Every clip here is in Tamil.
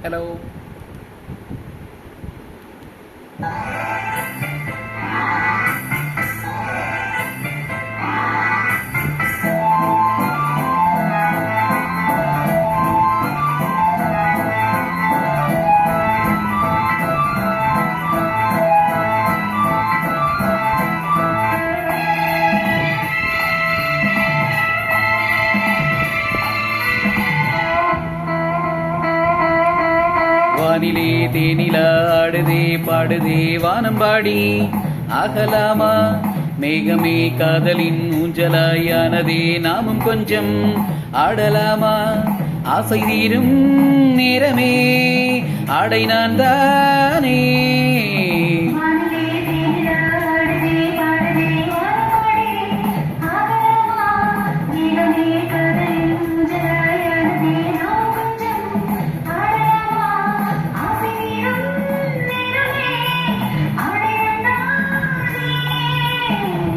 ஹலோ. வானிலே தேனிலா ஆடுதே பாடுதே வானம்பாடி ஆகலாமா? மேகமே காதலின் ஊஞ்சலாயானதே நாமும் கொஞ்சம் ஆடலாமா? ஆசை தீரும் நேரமே ஆடை நான் தானே.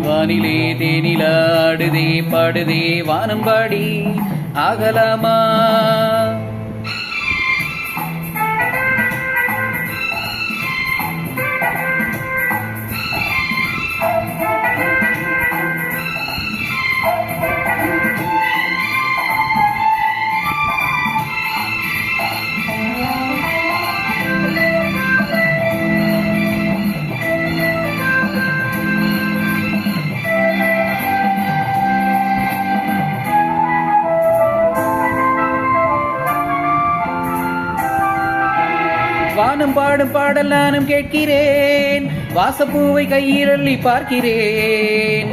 வானிலே தேனிலா ஆடுதே பாடுதே வானம்பாடி ஆகலாமா? வானம் பாடும் பாடல் நானும் கேட்கிறேன், வாசப்பூவை கையில் அள்ளி பார்க்கிறேன்.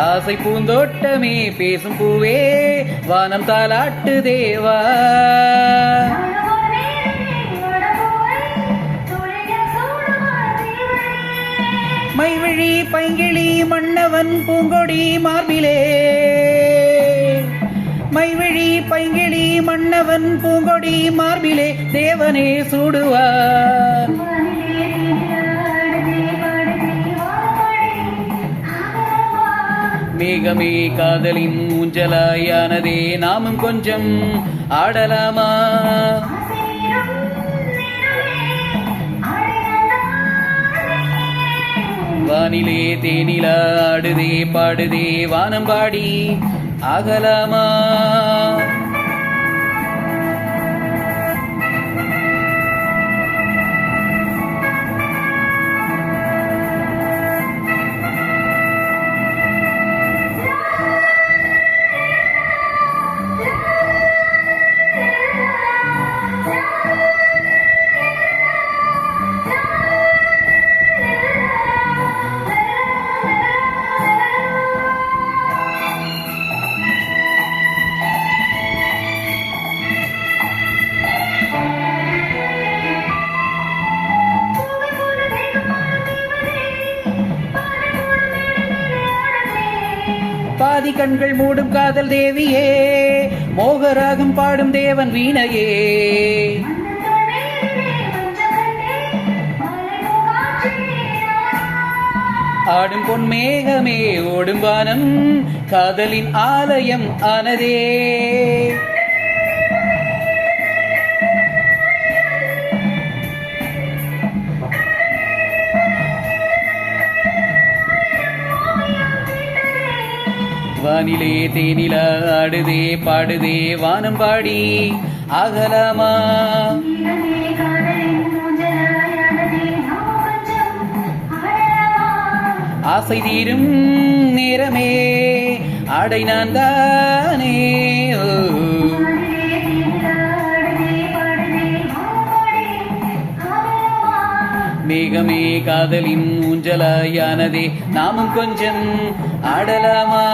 ஆசை பூந்தோட்டமே பேசும் பூவே வானம் தாலாட்டு தேவா. மைவிழி பைங்கிழி மன்னவன் பூங்கொடி மார்பிலே, மைவிழி பைங்கிழி மன்னவன் பூங்கொடி மார்பிலே தேவனே சூடுவார். மேகமே காதலின் ஊஞ்சலாயானதே நாமும் கொஞ்சம் ஆடலாமா? வானிலே தேனிலா ஆடுதே பாடுதே வானம்பாடி ஆகலாமா? பாதி கண்கள் மூடும் காதல் தேவியே, மோகராகம் பாடும் தேவன் வீணையே. ஆடும் பொன்மேகமே ஓடும் வானம் காதலின் ஆலயம் ஆனதே. வானிலே தேனிலா ஆடுதே பாடுதே வானம்பாடி ஆகலாமா? ஆசை தீரும் நேரமே ஆடை நான் தானே. மேகமே காதலின் ஊஞ்சலாயானதே நாமும் கொஞ்சம் ஆடலாமா?